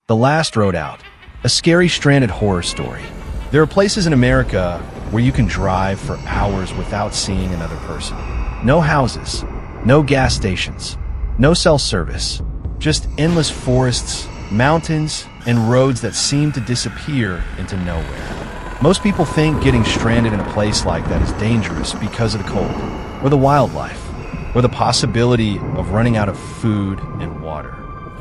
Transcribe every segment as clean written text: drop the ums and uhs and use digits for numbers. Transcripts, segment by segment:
The Last Road Out, a scary stranded horror story. There are places in America where you can drive for hours without seeing another person. No houses, no gas stations, no cell service, just endless forests, mountains, and roads that seem to disappear into nowhere. Most people think getting stranded in a place like that is dangerous because of the cold, or the wildlife, or the possibility of running out of food and water.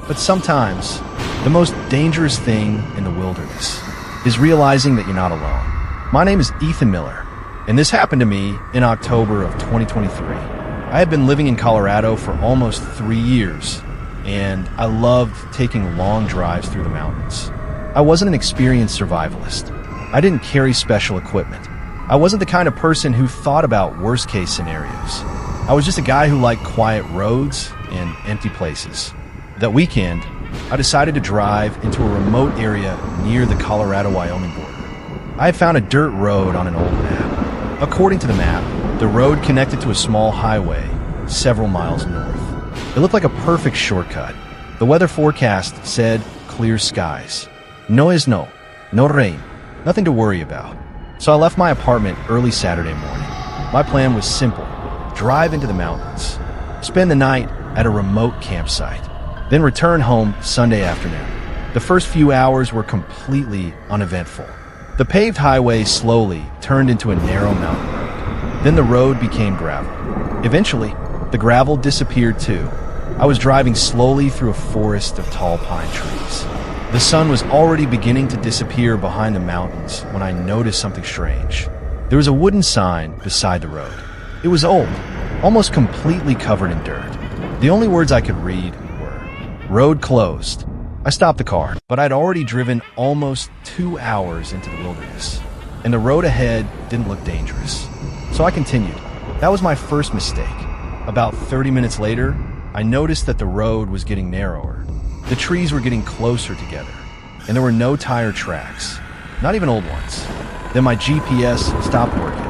But sometimes, the most dangerous thing in the wilderness is realizing that you're not alone. My name is Ethan Miller, and this happened to me in October of 2023. I had been living in Colorado for almost 3 years, and I loved taking long drives through the mountains. I wasn't an experienced survivalist. I didn't carry special equipment. I wasn't the kind of person who thought about worst-case scenarios. I was just a guy who liked quiet roads and empty places. That weekend, I decided to drive into a remote area near the Colorado-Wyoming border. I had found a dirt road on an old map. According to the map, the road connected to a small highway several miles north. It looked like a perfect shortcut. The weather forecast said clear skies. No rain, nothing to worry about. So I left my apartment early Saturday morning. My plan was simple: drive into the mountains, spend the night at a remote campsite, then return home Sunday afternoon. The first few hours were completely uneventful. The paved highway slowly turned into a narrow mountain road. Then the road became gravel. Eventually, the gravel disappeared too. I was driving slowly through a forest of tall pine trees. The sun was already beginning to disappear behind the mountains when I noticed something strange. There was a wooden sign beside the road. It was old, almost completely covered in dirt. The only words I could read: road closed. I stopped the car, but I'd already driven almost 2 hours into the wilderness, and the road ahead didn't look dangerous. So I continued. That was my first mistake. About 30 minutes later, I noticed that the road was getting narrower. The trees were getting closer together, and there were no tire tracks, not even old ones. Then my GPS stopped working.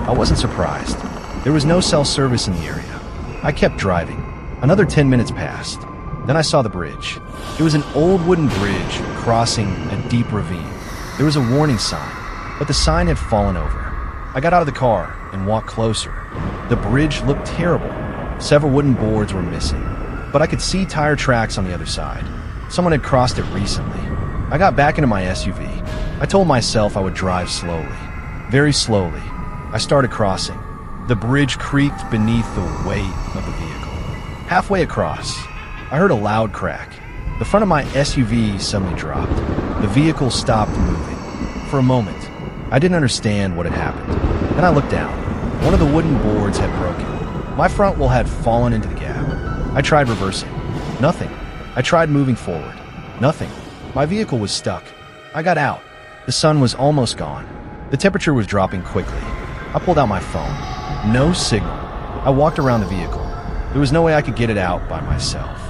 I wasn't surprised. There was no cell service in the area. I kept driving. Another 10 minutes passed. Then I saw the bridge. It was an old wooden bridge crossing a deep ravine. There was a warning sign, but the sign had fallen over. I got out of the car and walked closer. The bridge looked terrible. Several wooden boards were missing, but I could see tire tracks on the other side. Someone had crossed it recently. I got back into my SUV. I told myself I would drive slowly, very slowly. I started crossing. The bridge creaked beneath the weight of the vehicle. Halfway across, I heard a loud crack. The front of my SUV suddenly dropped. The vehicle stopped moving. For a moment, I didn't understand what had happened. Then I looked down. One of the wooden boards had broken. My front wheel had fallen into the gap. I tried reversing. Nothing. I tried moving forward. Nothing. My vehicle was stuck. I got out. The sun was almost gone. The temperature was dropping quickly. I pulled out my phone. No signal. I walked around the vehicle. There was no way I could get it out by myself.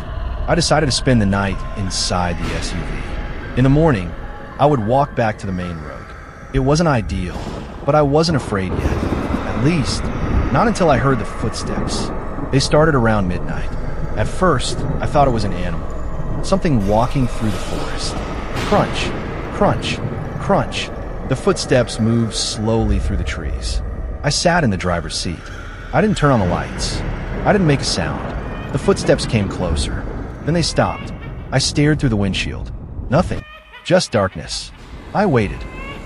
I decided to spend the night inside the SUV. In the morning, I would walk back to the main road. It wasn't ideal, but I wasn't afraid yet. At least, not until I heard the footsteps. They started around midnight. At first, I thought it was an animal, something walking through the forest. Crunch, crunch, crunch. The footsteps moved slowly through the trees. I sat in the driver's seat. I didn't turn on the lights. I didn't make a sound. The footsteps came closer. Then they stopped. I stared through the windshield. Nothing. Just darkness. I waited.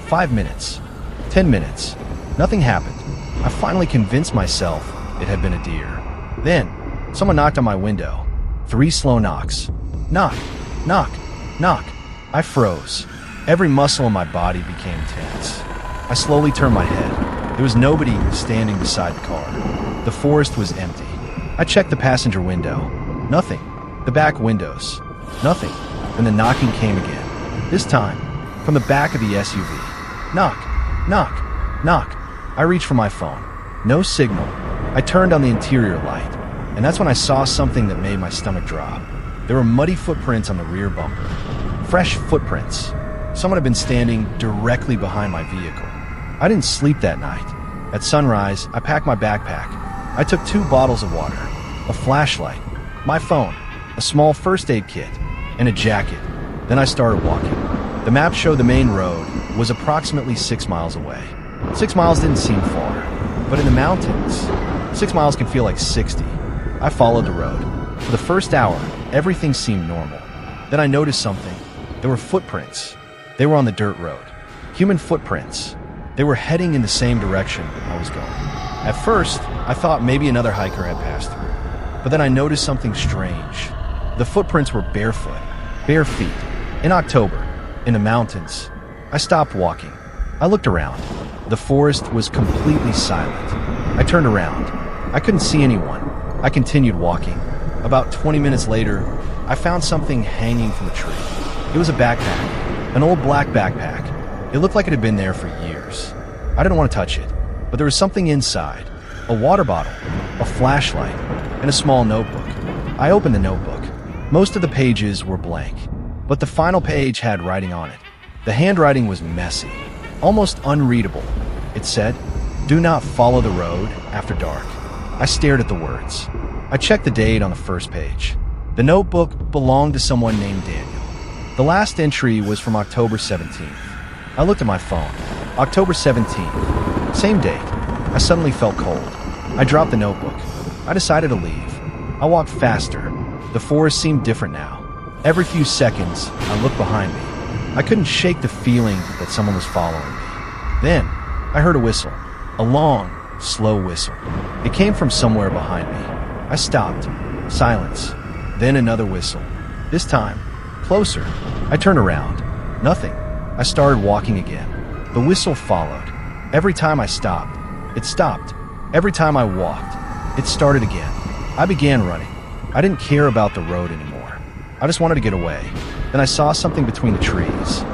5 minutes. 10 minutes. Nothing happened. I finally convinced myself it had been a deer. Then, someone knocked on my window. 3 slow knocks. Knock, knock, knock. I froze. Every muscle in my body became tense. I slowly turned my head. There was nobody standing beside the car. The forest was empty. I checked the passenger window. Nothing. The back windows. Nothing. Then the knocking came again. This time, from the back of the SUV. Knock, knock, knock. I reached for my phone. No signal. I turned on the interior light, and that's when I saw something that made my stomach drop. There were muddy footprints on the rear bumper. Fresh footprints. Someone had been standing directly behind my vehicle. I didn't sleep that night. At sunrise, I packed my backpack. I took 2 bottles of water, a flashlight, my phone, a small first aid kit, and a jacket. Then I started walking. The map showed the main road was approximately 6 miles away. 6 miles didn't seem far, but in the mountains, 6 miles can feel like 60. I followed the road. For the first hour, everything seemed normal. Then I noticed something. There were footprints. They were on the dirt road. Human footprints. They were heading in the same direction I was going. At first, I thought maybe another hiker had passed through. But then I noticed something strange. The footprints were barefoot, bare feet. In October, in the mountains, I stopped walking. I looked around. The forest was completely silent. I turned around. I couldn't see anyone. I continued walking. About 20 minutes later, I found something hanging from a tree. It was a backpack, an old black backpack. It looked like it had been there for years. I didn't want to touch it, but there was something inside. A water bottle, a flashlight, and a small notebook. I opened the notebook. Most of the pages were blank, but the final page had writing on it. The handwriting was messy, almost unreadable. It said, "Do not follow the road after dark." I stared at the words. I checked the date on the first page. The notebook belonged to someone named Daniel. The last entry was from October 17th. I looked at my phone. October 17th. Same date. I suddenly felt cold. I dropped the notebook. I decided to leave. I walked faster. The forest seemed different now. Every few seconds, I looked behind me. I couldn't shake the feeling that someone was following me. Then, I heard a whistle. A long, slow whistle. It came from somewhere behind me. I stopped. Silence. Then another whistle. This time, closer. I turned around. Nothing. I started walking again. The whistle followed. Every time I stopped, it stopped. Every time I walked, it started again. I began running. I didn't care about the road anymore. I just wanted to get away. Then I saw something between the trees.